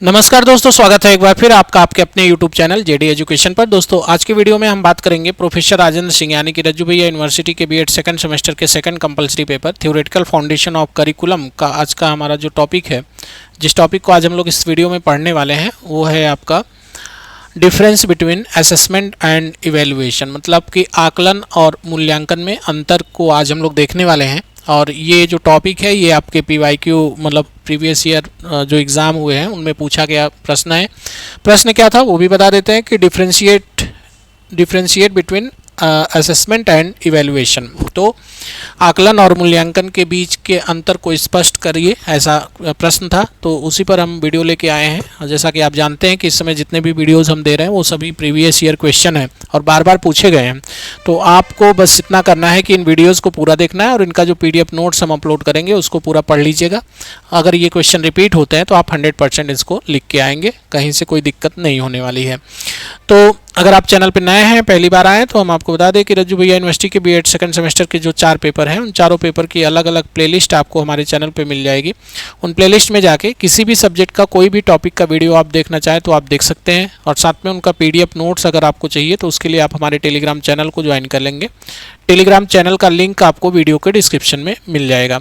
नमस्कार दोस्तों, स्वागत है एक बार फिर आपका आपके अपने YouTube चैनल जेडी एजुकेशन पर। दोस्तों आज की वीडियो में हम बात करेंगे प्रोफेसर राजेंद्र सिंह यानी कि रज्जू भैया यूनिवर्सिटी के बीएड सेकंड सेमेस्टर के second compulsory paper theoretical foundation of curriculum का आज का हमारा जो टॉपिक है, जिस टॉपिक को आज हम लोग इस वीडियो में पढ़ने वाले हैं वो है आपका difference between assessment and evaluation. मतलब कि आकलन और मूल्यांकन में अंतर को आज हम लोग देखने वाले हैं। और ये जो टॉपिक है ये आपके PYQ मतलब प्रीवियस ईयर जो एग्ज़ाम हुए हैं उनमें पूछा गया प्रश्न है। प्रश्न क्या था वो भी बता देते हैं कि differentiate between assessment and evaluation. तो आकलन और मूल्यांकन के बीच के अंतर को स्पष्ट करिए, ऐसा प्रश्न था। तो उसी पर हम वीडियो लेके आए हैं। जैसा कि आप जानते हैं कि इस समय जितने भी वीडियोस हम दे रहे हैं वो सभी प्रीवियस ईयर क्वेश्चन हैं और बार बार पूछे गए हैं। तो आपको बस इतना करना है कि इन वीडियोस को पूरा देखना है और इनका जो PDF नोट्स हम अपलोड करेंगे उसको पूरा पढ़ लीजिएगा। अगर ये क्वेश्चन रिपीट होते हैं तो आप 100% इसको लिख के आएंगे, कहीं से कोई दिक्कत नहीं होने वाली है। तो अगर आप चैनल पर नए हैं, पहली बार आए, तो हम आपको बता दें कि रज्जू भैया यूनिवर्सिटी के बीएड सेकंड सेमेस्टर के जो 4 पेपर हैं उन चारों पेपर की अलग अलग प्लेलिस्ट आपको हमारे चैनल पे मिल जाएगी। उन प्लेलिस्ट में जाके किसी भी सब्जेक्ट का कोई भी टॉपिक का वीडियो आप देखना चाहें तो आप देख सकते हैं। और साथ में उनका PDF नोट्स अगर आपको चाहिए तो उसके लिए आप हमारे टेलीग्राम चैनल को ज्वाइन कर लेंगे। टेलीग्राम चैनल का लिंक आपको वीडियो के डिस्क्रिप्शन में मिल जाएगा।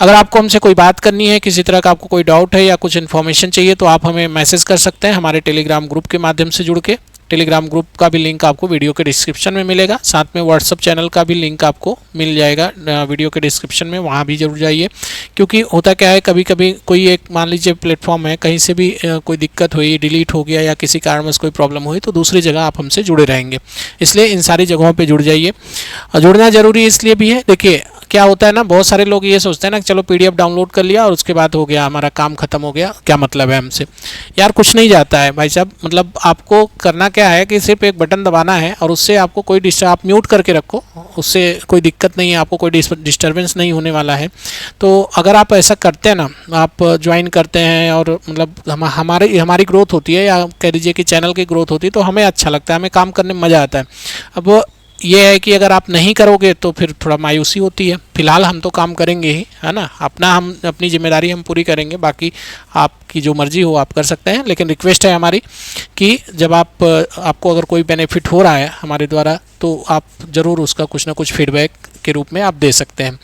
अगर आपको हमसे कोई बात करनी है, किसी तरह का आपको कोई डाउट है या कुछ इन्फॉर्मेशन चाहिए तो आप हमें मैसेज कर सकते हैं हमारे टेलीग्राम ग्रुप के माध्यम से जुड़ के। टेलीग्राम ग्रुप का भी लिंक आपको वीडियो के डिस्क्रिप्शन में मिलेगा। साथ में व्हाट्सअप चैनल का भी लिंक आपको मिल जाएगा वीडियो के डिस्क्रिप्शन में, वहाँ भी जरूर जाइए। क्योंकि होता क्या है, कभी कभी कोई एक मान लीजिए प्लेटफॉर्म है, कहीं से भी कोई दिक्कत हुई, डिलीट हो गया या किसी कारणवश कोई प्रॉब्लम हुई तो दूसरी जगह आप हमसे जुड़े रहेंगे। इसलिए इन सारी जगहों पर जुड़ जाइए। जुड़ना ज़रूरी इसलिए भी है, देखिए क्या होता है ना, बहुत सारे लोग ये सोचते हैं ना कि चलो PDF डाउनलोड कर लिया और उसके बाद हो गया, हमारा काम खत्म हो गया, क्या मतलब है हमसे। यार कुछ नहीं जाता है भाई साहब। मतलब आपको करना क्या है कि सिर्फ एक बटन दबाना है और उससे आपको कोई आप म्यूट करके रखो, उससे कोई दिक्कत नहीं है, आपको कोई डिस्टर्बेंस नहीं होने वाला है। तो अगर आप ऐसा करते हैं ना, आप ज्वाइन करते हैं और मतलब हमारी ग्रोथ होती है, या कह दीजिए कि चैनल की ग्रोथ होती है, तो हमें अच्छा लगता है, हमें काम करने में मज़ा आता है। अब ये है कि अगर आप नहीं करोगे तो फिर थोड़ा मायूसी होती है। फिलहाल हम तो काम करेंगे ही, है ना, हम अपनी जिम्मेदारी हम पूरी करेंगे, बाकी आपकी जो मर्जी हो आप कर सकते हैं। लेकिन रिक्वेस्ट है हमारी कि जब आपको अगर कोई बेनिफिट हो रहा है हमारे द्वारा तो आप ज़रूर उसका कुछ ना कुछ फीडबैक के रूप में आप दे सकते हैं।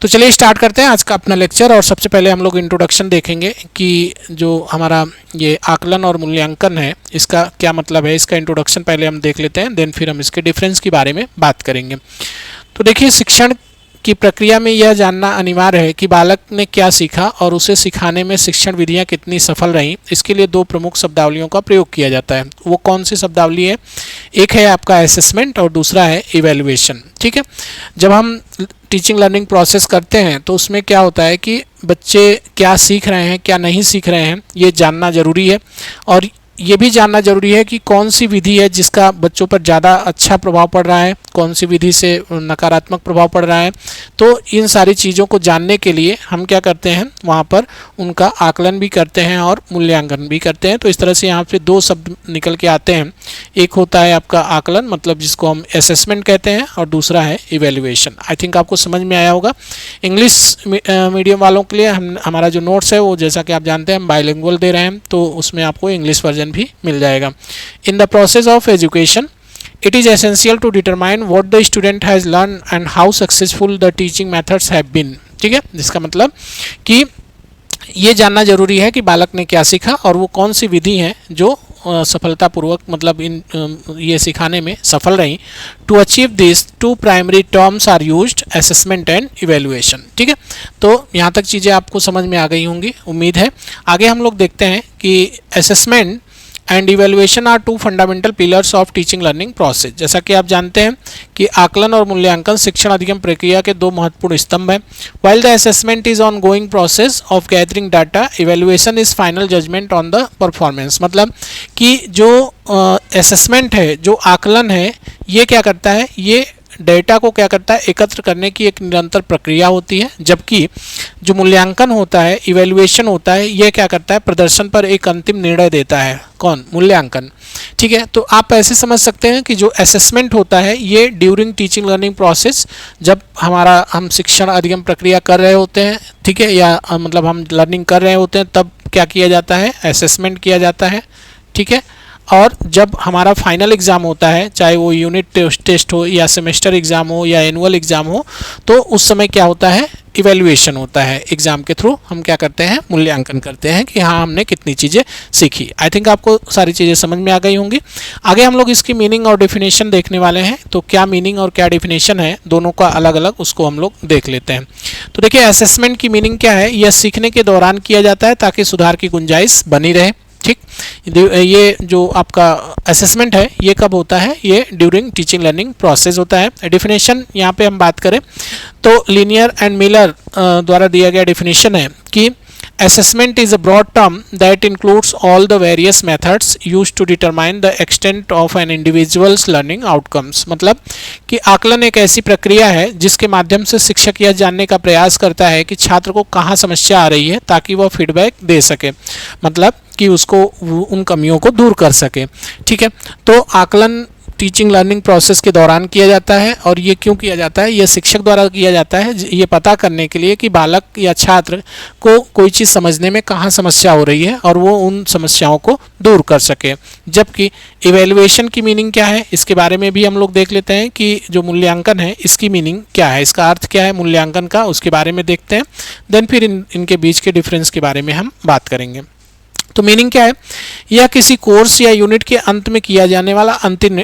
तो चलिए स्टार्ट करते हैं आज का अपना लेक्चर। और सबसे पहले हम लोग इंट्रोडक्शन देखेंगे कि जो हमारा ये आकलन और मूल्यांकन है इसका क्या मतलब है। इसका इंट्रोडक्शन पहले हम देख लेते हैं, देन फिर हम इसके डिफरेंस के बारे में बात करेंगे। तो देखिए, शिक्षण की प्रक्रिया में यह जानना अनिवार्य है कि बालक ने क्या सीखा और उसे सिखाने में शिक्षण विधियां कितनी सफल रहीं। इसके लिए 2 प्रमुख शब्दावलियों का प्रयोग किया जाता है। वो कौन सी शब्दावली है? एक है आपका असेसमेंट और दूसरा है इवैल्यूएशन। ठीक है, जब हम टीचिंग लर्निंग प्रोसेस करते हैं तो उसमें क्या होता है कि बच्चे क्या सीख रहे हैं, क्या नहीं सीख रहे हैं, ये जानना ज़रूरी है। और ये भी जानना ज़रूरी है कि कौन सी विधि है जिसका बच्चों पर ज़्यादा अच्छा प्रभाव पड़ रहा है, कौन सी विधि से नकारात्मक प्रभाव पड़ रहा है। तो इन सारी चीज़ों को जानने के लिए हम क्या करते हैं, वहाँ पर उनका आकलन भी करते हैं और मूल्यांकन भी करते हैं। तो इस तरह से यहाँ पे 2 शब्द निकल के आते हैं। एक होता है आपका आकलन, मतलब जिसको हम असेसमेंट कहते हैं, और दूसरा है इवैल्यूएशन। आई थिंक आपको समझ में आया होगा। इंग्लिश मीडियम वालों के लिए हमारा जो नोट्स है वो, जैसा कि आप जानते हैं, हम बाइलिंगुअल दे रहे हैं, तो उसमें आपको इंग्लिश वर्जन भी मिल जाएगा। In the process of education it is essential to determine what the student has learned and how successful the teaching methods have been। ठीक है, जिसका मतलब कि ये जानना जरूरी है कि बालक ने क्या सीखा और वो कौन सी विधि है जो सफलतापूर्वक मतलब ये सिखाने में सफल रही। To achieve this 2 primary terms are used, assessment and evaluation. ठीक है, तो यहाँ तक चीज़ें आपको समझ में आ गई होंगी, उम्मीद है। आगे हम लोग देखते हैं कि assessment and evaluation are 2 fundamental pillars of teaching learning process. जैसा कि आप जानते हैं कि आकलन और मूल्यांकन शिक्षण अधिगम प्रक्रिया के 2 महत्वपूर्ण स्तंभ हैं। While the assessment is ongoing process of gathering data, evaluation is final judgement on the performance. मतलब कि जो असेसमेंट है, जो आकलन है, ये क्या करता है, ये डेटा को क्या करता है, एकत्र करने की एक निरंतर प्रक्रिया होती है, जबकि जो मूल्यांकन होता है, इवैल्यूएशन होता है, ये क्या करता है, प्रदर्शन पर एक अंतिम निर्णय देता है। कौन? मूल्यांकन। ठीक है, तो आप ऐसे समझ सकते हैं कि जो असेसमेंट होता है ये ड्यूरिंग टीचिंग लर्निंग प्रोसेस, जब हम शिक्षण अधिगम प्रक्रिया कर रहे होते हैं, ठीक है, या मतलब हम लर्निंग कर रहे होते हैं, तब क्या किया जाता है, असेसमेंट किया जाता है। ठीक है, और जब हमारा फाइनल एग्ज़ाम होता है, चाहे वो यूनिट टेस्ट हो या सेमेस्टर एग्ज़ाम हो या एनुअल एग्ज़ाम हो, तो उस समय क्या होता है, इवैल्यूएशन होता है। एग्ज़ाम के थ्रू हम क्या करते हैं, मूल्यांकन करते हैं कि हाँ हमने कितनी चीज़ें सीखी। आई थिंक आपको सारी चीज़ें समझ में आ गई होंगी। आगे हम लोग इसकी मीनिंग और डेफिनेशन देखने वाले हैं, तो क्या मीनिंग और क्या डेफिनेशन है, दोनों का अलग अलग उसको हम लोग देख लेते हैं। तो देखिए, असेसमेंट की मीनिंग क्या है, यह सीखने के दौरान किया जाता है ताकि सुधार की गुंजाइश बनी रहे। ठीक, ये जो आपका असेसमेंट है ये कब होता है, ये ड्यूरिंग टीचिंग लर्निंग प्रोसेस होता है। डेफिनेशन यहाँ पे हम बात करें तो लिनियर एंड मिलर द्वारा दिया गया डेफिनेशन है कि assessment is a broad term that includes all the various methods used to determine the extent of an individual's learning outcomes। मतलब कि आकलन एक ऐसी प्रक्रिया है जिसके माध्यम से शिक्षक यह जानने का प्रयास करता है कि छात्र को कहाँ समस्या आ रही है ताकि वह फीडबैक दे सके, मतलब कि उसको उन कमियों को दूर कर सके। ठीक है, तो आकलन टीचिंग लर्निंग प्रोसेस के दौरान किया जाता है, और ये क्यों किया जाता है, ये शिक्षक द्वारा किया जाता है ये पता करने के लिए कि बालक या छात्र को कोई चीज़ समझने में कहाँ समस्या हो रही है और वो उन समस्याओं को दूर कर सके। जबकि इवैल्यूएशन की मीनिंग क्या है, इसके बारे में भी हम लोग देख लेते हैं कि जो मूल्यांकन है इसकी मीनिंग क्या है, इसका अर्थ क्या है मूल्यांकन का, उसके बारे में देखते हैं। देन फिर इनके बीच के डिफरेंस के बारे में हम बात करेंगे। तो मीनिंग क्या है, यह किसी कोर्स या यूनिट के अंत में किया जाने वाला अंतिम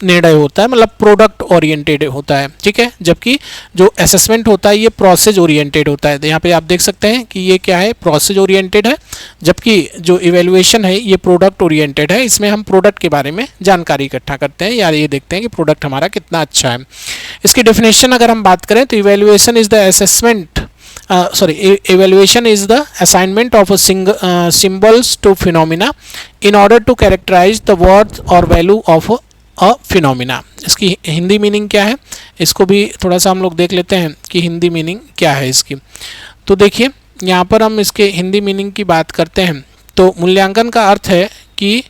निर्णय होता है, मतलब प्रोडक्ट ओरिएंटेड होता है। ठीक है, जबकि जो असेसमेंट होता है ये प्रोसेस ओरिएंटेड होता है। तो यहाँ पे आप देख सकते हैं कि ये क्या है, प्रोसेस ओरिएंटेड है, जबकि जो इवैल्यूएशन है ये प्रोडक्ट ओरिएंटेड है। इसमें हम प्रोडक्ट के बारे में जानकारी इकट्ठा करते हैं या ये देखते हैं कि प्रोडक्ट हमारा कितना अच्छा है। इसकी डेफिनेशन अगर हम बात करें तो evaluation is the assessment evaluation is the assignment of a symbols to phenomena in order to characterize the worth or value of a phenomena। इसकी हिंदी मीनिंग क्या है, इसको भी थोड़ा सा हम लोग देख लेते हैं कि हिंदी मीनिंग क्या है इसकी। तो देखिए, यहाँ पर हम इसके हिंदी मीनिंग की बात करते हैं तो मूल्यांकन का अर्थ है कि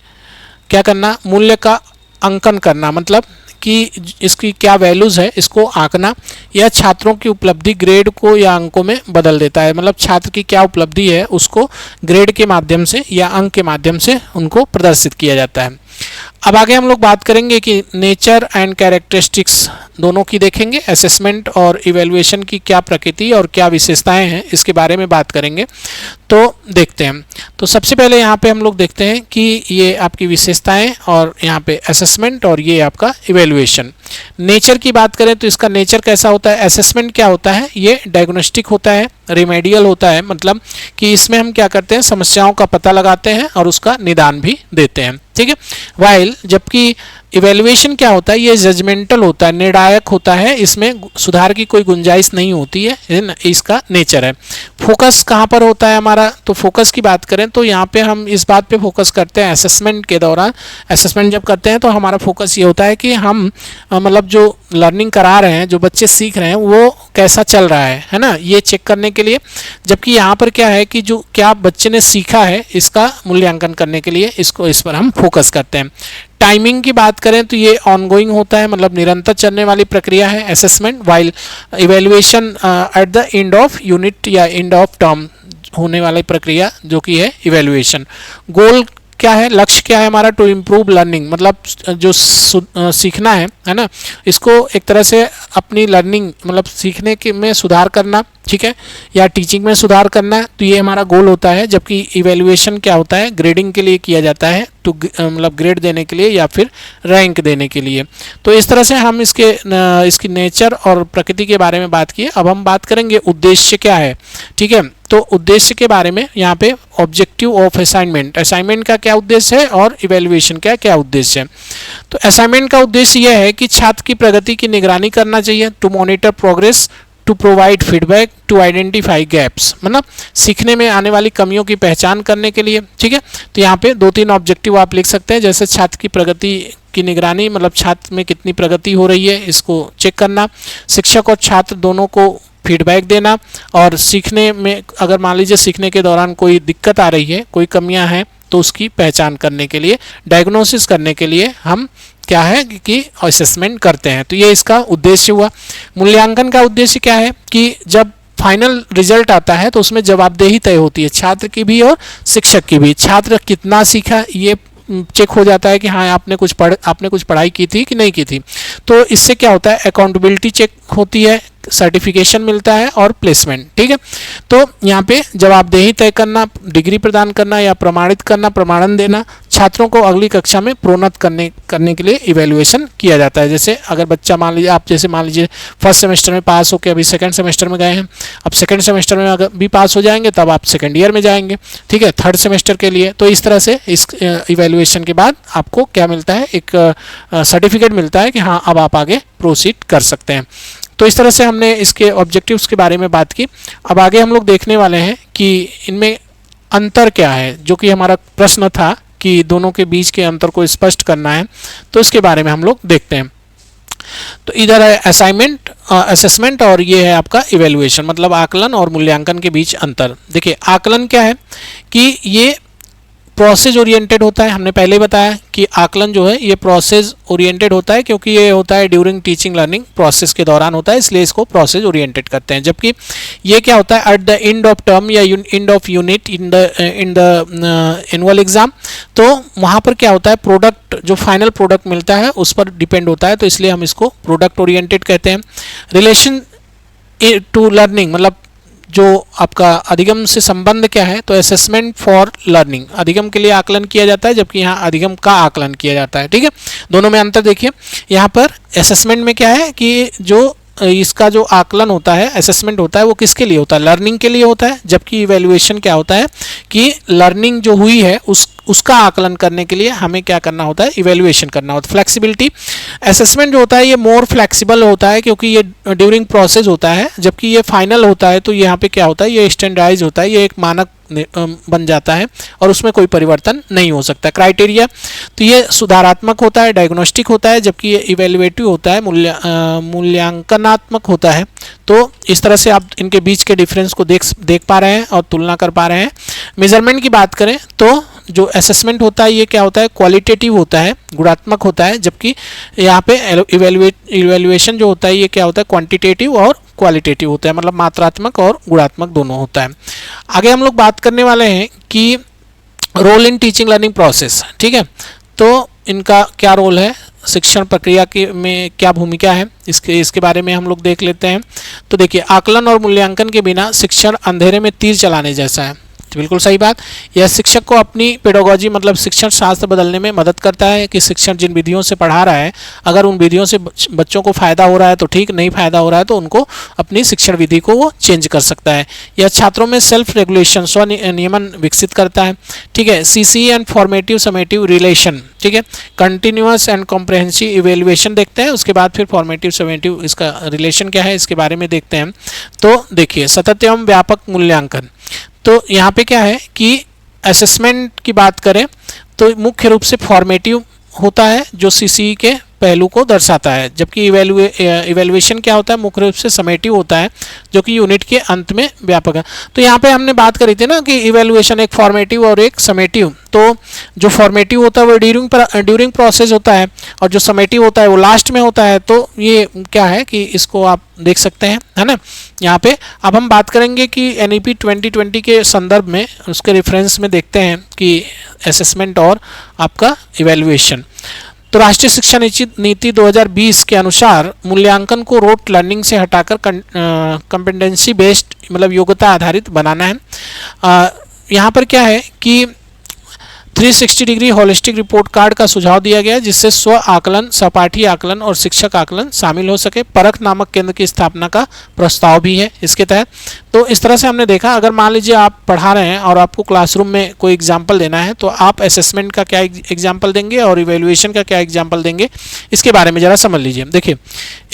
क्या करना, मूल्य का अंकन करना, मतलब कि इसकी क्या वैल्यूज़ है इसको आंकना, या छात्रों की उपलब्धि ग्रेड को या अंकों में बदल देता है, मतलब छात्र की क्या उपलब्धि है उसको ग्रेड के माध्यम से या अंक के माध्यम से उनको प्रदर्शित किया जाता है। अब आगे हम लोग बात करेंगे कि नेचर एंड कैरेक्टरिस्टिक्स दोनों की देखेंगे, असेसमेंट और इवैल्यूएशन की क्या प्रकृति और क्या विशेषताएं हैं इसके बारे में बात करेंगे। तो देखते हैं, तो सबसे पहले यहाँ पे हम लोग देखते हैं कि ये आपकी विशेषताएं और यहाँ पे असेसमेंट और ये आपका इवैल्यूएशन। नेचर की बात करें तो इसका नेचर कैसा होता है, असेसमेंट क्या होता है, ये डायग्नोस्टिक होता है, रिमेडियल होता है, मतलब कि इसमें हम क्या करते हैं, समस्याओं का पता लगाते हैं और उसका निदान भी देते हैं। ठीक है, वाइल जबकि इवैल्यूएशन क्या होता है, ये जजमेंटल होता है, निर्णायक होता है, इसमें सुधार की कोई गुंजाइश नहीं होती है ना, इसका नेचर है। फोकस कहाँ पर होता है हमारा, तो फोकस की बात करें तो यहाँ पे हम इस बात पे फोकस करते हैं असेसमेंट के दौरान। असेसमेंट जब करते हैं तो हमारा फोकस ये होता है कि हम मतलब जो लर्निंग करा रहे हैं, जो बच्चे सीख रहे हैं वो कैसा चल रहा है ना, ये चेक करने के लिए। जबकि यहाँ पर क्या है कि जो क्या बच्चे ने सीखा है इसका मूल्यांकन करने के लिए इस पर हम फोकस करते हैं। टाइमिंग की बात करें तो ये ऑनगोइंग होता है, मतलब निरंतर चलने वाली प्रक्रिया है assessment, while evaluation eight the end of unit या एंड ऑफ टर्म होने वाली प्रक्रिया जो कि है इवैल्यूएशन। गोल क्या है, लक्ष्य क्या है हमारा, टू इम्प्रूव लर्निंग, मतलब जो सीखना है ना, इसको एक तरह से अपनी लर्निंग मतलब सीखने के में सुधार करना, ठीक है, या टीचिंग में सुधार करना, तो ये हमारा गोल होता है। जबकि इवैल्यूएशन क्या होता है, ग्रेडिंग के लिए किया जाता है, तो मतलब ग्रेड देने के लिए या फिर रैंक देने के लिए। तो इस तरह से हम इसकी नेचर और प्रकृति के बारे में बात किए। अब हम बात करेंगे उद्देश्य क्या है। ठीक है, तो उद्देश्य के बारे में यहाँ पे ऑब्जेक्टिव ऑफ असाइनमेंट, असाइनमेंट का क्या उद्देश्य है और इवैल्यूएशन का क्या उद्देश्य है। तो असाइनमेंट का उद्देश्य यह है कि छात्र की प्रगति की निगरानी करना चाहिए, to monitor progress to provide feedback to identify gaps, मतलब सीखने में आने वाली कमियों की पहचान करने के लिए। ठीक है, तो यहाँ पे 2-3 ऑब्जेक्टिव आप लिख सकते हैं, जैसे छात्र की प्रगति की निगरानी, मतलब छात्र में कितनी प्रगति हो रही है इसको चेक करना, शिक्षक और छात्र दोनों को फीडबैक देना, और सीखने में अगर मान लीजिए सीखने के दौरान कोई दिक्कत आ रही है, कोई कमियां हैं, तो उसकी पहचान करने के लिए, डायग्नोसिस करने के लिए हम क्या है कि असेसमेंट करते हैं। तो ये इसका उद्देश्य हुआ। मूल्यांकन का उद्देश्य क्या है कि जब फाइनल रिजल्ट आता है तो उसमें जवाबदेही तय होती है, छात्र की भी और शिक्षक की भी। छात्र कितना सीखा ये चेक हो जाता है कि हाँ आपने कुछ पढ़ाई की थी कि नहीं की थी। तो इससे क्या होता है, अकाउंटेबिलिटी चेक होती है, सर्टिफिकेशन मिलता है और प्लेसमेंट। ठीक है, तो यहाँ पे जवाबदेही तय करना, डिग्री प्रदान करना या प्रमाणित करना, प्रमाणन देना, छात्रों को अगली कक्षा में प्रोन्नत करने के लिए इवैल्यूएशन किया जाता है। जैसे अगर बच्चा मान लीजिए फर्स्ट सेमेस्टर में पास होकर अभी सेकंड सेमेस्टर में गए हैं, अब सेकंड सेमेस्टर में अगर भी पास हो जाएंगे तब आप सेकंड ईयर में जाएंगे, ठीक है, थर्ड सेमेस्टर के लिए। तो इस तरह से इस इवैल्यूएशन के बाद आपको क्या मिलता है, एक सर्टिफिकेट मिलता है कि हाँ अब आप आगे प्रोसीड कर सकते हैं। तो इस तरह से हमने इसके ऑब्जेक्टिव्स के बारे में बात की। अब आगे हम लोग देखने वाले हैं कि इनमें अंतर क्या है, जो कि हमारा प्रश्न था कि दोनों के बीच के अंतर को स्पष्ट करना है, तो इसके बारे में हम लोग देखते हैं। तो इधर है असाइनमेंट, असेसमेंट, और ये है आपका इवैल्यूएशन, मतलब आकलन और मूल्यांकन के बीच अंतर। देखिए आकलन क्या है कि ये प्रोसेस ओरिएंटेड होता है। हमने पहले बताया कि आकलन जो है ये प्रोसेस ओरिएंटेड होता है, क्योंकि ये होता है ड्यूरिंग टीचिंग लर्निंग प्रोसेस के दौरान होता है, इसलिए इसको प्रोसेस ओरिएंटेड करते हैं। जबकि ये क्या होता है, at the end of term या end of unit in the annual exam, तो वहाँ पर क्या होता है, प्रोडक्ट जो फाइनल प्रोडक्ट मिलता है उस पर डिपेंड होता है, तो इसलिए हम इसको प्रोडक्ट ओरिएंटेड कहते हैं। रिलेशन टू लर्निंग, मतलब जो आपका अधिगम से संबंध क्या है, तो असेसमेंट फॉर लर्निंग, अधिगम के लिए आकलन किया जाता है, जबकि यहाँ अधिगम का आकलन किया जाता है। ठीक है, दोनों में अंतर देखिए। यहाँ पर असेसमेंट में क्या है कि जो इसका जो आकलन होता है, असेसमेंट होता है, वो किसके लिए होता है, लर्निंग के लिए होता है, जबकि इवैल्यूएशन क्या होता है कि लर्निंग जो हुई है उसका आकलन करने के लिए हमें क्या करना होता है, इवैल्यूएशन करना होता है। फ्लेक्सिबिलिटी, असेसमेंट जो होता है ये मोर फ्लेक्सिबल होता है, क्योंकि ये ड्यूरिंग प्रोसेस होता है, जबकि ये फाइनल होता है, तो यहाँ पे क्या होता है, ये स्टैंडर्डाइज होता है, ये एक मानक बन जाता है और उसमें कोई परिवर्तन नहीं हो सकता। क्राइटेरिया, तो ये सुधारात्मक होता है, डायग्नोस्टिक होता है, जबकि ये इवैल्यूएटिव होता है, मूल्यांकनात्मक होता है। तो इस तरह से आप इनके बीच के डिफरेंस को देख पा रहे हैं और तुलना कर पा रहे हैं। मेजरमेंट की बात करें तो जो असेसमेंट होता है ये क्या होता है, क्वालिटेटिव होता है, गुणात्मक होता है, जबकि यहाँ पे इवैल्यूएशन जो होता है ये क्या होता है, क्वांटिटेटिव और क्वालिटेटिव होता है, मतलब मात्रात्मक और गुणात्मक दोनों होता है। आगे हम लोग बात करने वाले हैं कि role in teaching learning process. ठीक है, तो इनका क्या रोल है, शिक्षण प्रक्रिया के में क्या भूमिका है, इसके बारे में हम लोग देख लेते हैं। तो देखिए आकलन और मूल्यांकन के बिना शिक्षण अंधेरे में तीर चलाने जैसा है। बिल्कुल सही बात। यह शिक्षक को अपनी पेडागोजी मतलब शिक्षण शास्त्र बदलने में मदद करता है कि शिक्षण जिन विधियों से पढ़ा रहा है, अगर उन विधियों से बच्चों को फ़ायदा हो रहा है तो ठीक, नहीं फ़ायदा हो रहा है तो उनको अपनी शिक्षण विधि को वो चेंज कर सकता है। यह छात्रों में सेल्फ रेगुलेशन, स्व नियमन विकसित करता है। ठीक है, CCE and formative summative relation, ठीक है, कंटिन्यूअस एंड कॉम्प्रहेंसिव इवेल्युएशन देखते हैं, उसके बाद फिर फॉर्मेटिव समेटिव इसका रिलेशन क्या है इसके बारे में देखते हैं। तो देखिए सतत एवं व्यापक मूल्यांकन, तो यहाँ पे क्या है कि असेसमेंट की बात करें तो मुख्य रूप से फॉर्मेटिव होता है जो CCE के पहलू को दर्शाता है, जबकि इवैल्यूएशन क्या होता है, मुख्य रूप से समेटिव होता है जो कि यूनिट के अंत में व्यापक है। तो यहाँ पे हमने बात करी थी ना कि इवैल्यूएशन एक फॉर्मेटिव और एक समेटिव, तो जो फॉर्मेटिव होता है वो ड्यूरिंग प्रोसेस होता है और जो समेटिव होता है वो लास्ट में होता है। तो ये क्या है कि इसको आप देख सकते हैं, है ना। यहाँ पे अब हम बात करेंगे कि NEP 2020 के संदर्भ में उसके रेफरेंस में देखते हैं कि असेसमेंट और आपका इवैल्यूएशन। तो राष्ट्रीय शिक्षा नीति 2020 के अनुसार मूल्यांकन को रोट लर्निंग से हटाकर कॉम्पिटेंसी बेस्ड मतलब योग्यता आधारित बनाना है। यहाँ पर क्या है कि 360 डिग्री होलिस्टिक रिपोर्ट कार्ड का सुझाव दिया गया जिससे स्व आकलन, सहपाठी आकलन और शिक्षक आकलन शामिल हो सके। परख नामक केंद्र की स्थापना का प्रस्ताव भी है इसके तहत। तो इस तरह से हमने देखा, अगर मान लीजिए आप पढ़ा रहे हैं और आपको क्लासरूम में कोई एग्जाम्पल देना है तो आप असेसमेंट का क्या एग्जाम्पल देंगे और इवेल्युएशन का क्या एग्जाम्पल देंगे, इसके बारे में ज़रा समझ लीजिए। देखिए,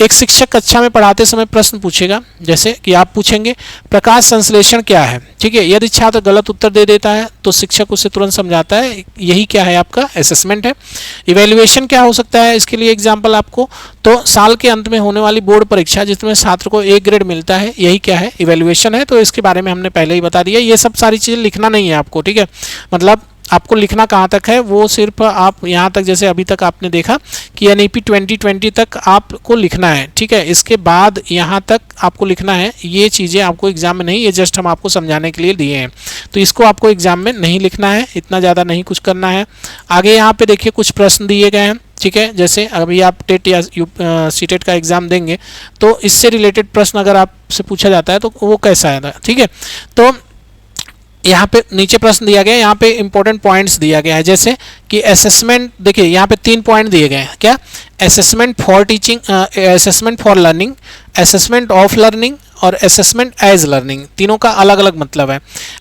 एक शिक्षक कक्षा में पढ़ाते समय प्रश्न पूछेगा, जैसे कि आप पूछेंगे प्रकाश संश्लेषण क्या है, ठीक है। यदि छात्र गलत उत्तर दे देता है तो शिक्षक उसे तुरंत समझाता है, यही क्या है आपका असेसमेंट है। इवेल्युएशन क्या हो सकता है, इसके लिए एग्जाम्पल आपको, तो साल के अंत में होने वाली बोर्ड परीक्षा जिसमें छात्र को A ग्रेड मिलता है, यही क्या है, इवेल्युएशन है। तो इसके बारे में हमने पहले ही बता दिया, ये सब सारी चीज़ें लिखना नहीं है आपको, ठीक है। मतलब आपको लिखना कहाँ तक है, वो सिर्फ आप यहाँ तक, जैसे अभी तक आपने देखा कि NEP 2020 तक आपको लिखना है, ठीक है। इसके बाद यहाँ तक आपको लिखना है, ये चीज़ें आपको एग्जाम में नहीं, ये जस्ट हम आपको समझाने के लिए दिए हैं। तो इसको आपको एग्जाम में नहीं लिखना है, इतना ज़्यादा नहीं कुछ करना है। आगे यहाँ पे देखिए कुछ प्रश्न दिए गए हैं, ठीक है। जैसे अभी आप टेट या सीटेट का एग्ज़ाम देंगे तो इससे रिलेटेड प्रश्न अगर आपसे पूछा जाता है तो वो कैसा है, ठीक है। तो यहाँ पे नीचे प्रश्न दिया गया है, यहाँ पे इंपॉर्टेंट पॉइंट्स दिया गया है, जैसे कि असेसमेंट, देखिए यहाँ पे 3 पॉइंट दिए गए हैं, क्या, assessment for teaching, assessment for learning, assessment of learning और असेसमेंट एज लर्निंग, तीनों का अलग अलग मतलब है।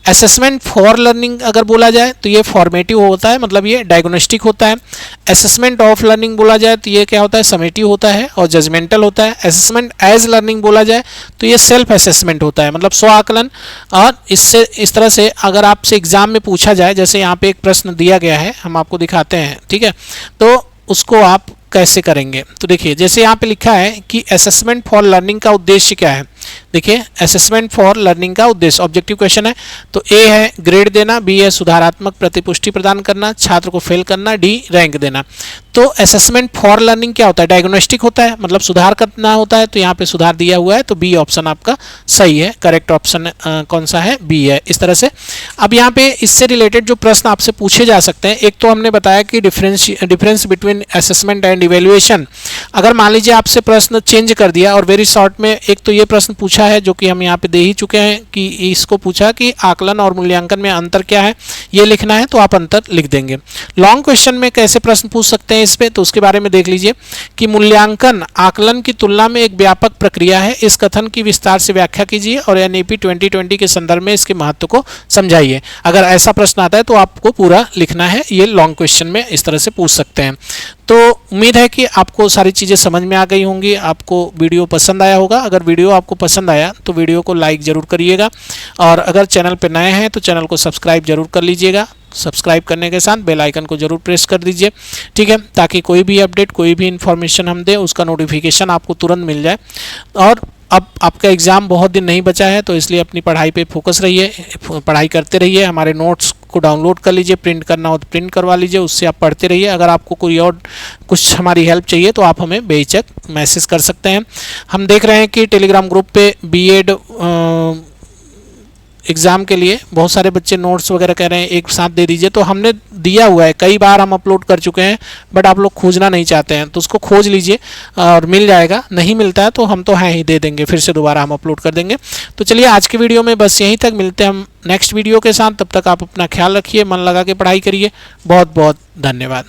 असेसमेंट फॉर लर्निंग अगर बोला जाए तो ये फॉर्मेटिव होता है, मतलब ये डायग्नोस्टिक होता है। असेसमेंट ऑफ लर्निंग बोला जाए तो ये क्या होता है, समेटिव होता है और जजमेंटल होता है। असेसमेंट एज लर्निंग बोला जाए तो ये सेल्फ असेसमेंट होता है, मतलब स्व आकलन। और इससे इस तरह से अगर आपसे एग्जाम में पूछा जाए, जैसे यहाँ पे एक प्रश्न दिया गया है, हम आपको दिखाते हैं, ठीक है, तो उसको आप कैसे करेंगे। तो देखिए, जैसे यहाँ पे लिखा है कि असेसमेंट फॉर लर्निंग का उद्देश्य क्या है। देखिए, असेसमेंट फॉर लर्निंग का उद्देश्य, ऑब्जेक्टिव क्वेश्चन है, तो A है ग्रेड देना, B है सुधारात्मक प्रतिपुष्टि प्रदान करना, छात्र को फेल करना, D रैंक देना। तो असेसमेंट फॉर लर्निंग क्या होता है, डायग्नोस्टिक होता है, मतलब सुधार करना होता है। तो यहाँ पे सुधार दिया हुआ है, तो B ऑप्शन आपका सही है, करेक्ट ऑप्शन कौन सा है, B है। इस तरह से अब यहाँ पे इससे रिलेटेड जो प्रश्न आपसे पूछे जा सकते हैं, एक तो हमने बताया कि difference between assessment and evaluation. अगर मान लीजिए आपसे प्रश्न चेंज कर दिया और वेरी शॉर्ट में एक तो ये प्रश्न पूछा है जो कि हम यहाँ पे दे ही चुके हैं, कि इसको पूछा कि आकलन और मूल्यांकन में अंतर क्या है, ये लिखना है, तो आप अंतर लिख देंगे। लॉन्ग क्वेश्चन में कैसे प्रश्न पूछ सकते हैं इस पे, तो उसके बारे में देख लीजिए कि मूल्यांकन आकलन की तुलना में एक व्यापक प्रक्रिया है, इस कथन की विस्तार से व्याख्या कीजिए और NEP 2020 के संदर्भ में इसके महत्व को समझाइए। अगर ऐसा प्रश्न आता है तो आपको पूरा लिखना है, ये लॉन्ग क्वेश्चन में इस तरह से पूछ सकते हैं। तो उम्मीद है कि आपको सारी चीज़ें समझ में आ गई होंगी, आपको वीडियो पसंद आया होगा। अगर वीडियो आपको पसंद आया तो वीडियो को लाइक ज़रूर करिएगा, और अगर चैनल पर नए हैं तो चैनल को सब्सक्राइब जरूर कर लीजिएगा। सब्सक्राइब करने के साथ बेल आइकन को जरूर प्रेस कर दीजिए, ठीक है, ताकि कोई भी अपडेट, कोई भी इन्फॉर्मेशन हम दें उसका नोटिफिकेशन आपको तुरंत मिल जाए। और अब आपका एग्ज़ाम बहुत दिन नहीं बचा है, तो इसलिए अपनी पढ़ाई पे फोकस रहिए, पढ़ाई करते रहिए। हमारे नोट्स को डाउनलोड कर लीजिए, प्रिंट करना हो तो प्रिंट करवा लीजिए, उससे आप पढ़ते रहिए। अगर आपको कोई और कुछ हमारी हेल्प चाहिए तो आप हमें बेहिचक मैसेज कर सकते हैं। हम देख रहे हैं कि टेलीग्राम ग्रुप पे B.Ed एग्ज़ाम के लिए बहुत सारे बच्चे नोट्स वगैरह कह रहे हैं एक साथ दे दीजिए, तो हमने दिया हुआ है, कई बार हम अपलोड कर चुके हैं, बट आप लोग खोजना नहीं चाहते हैं, तो उसको खोज लीजिए और मिल जाएगा। नहीं मिलता है तो हम तो हैं ही, दे देंगे, फिर से दोबारा हम अपलोड कर देंगे। तो चलिए आज की वीडियो में बस यहीं तक, मिलते हैं हम नेक्स्ट वीडियो के साथ। तब तक आप अपना ख्याल रखिए, मन लगा के पढ़ाई करिए। बहुत बहुत धन्यवाद।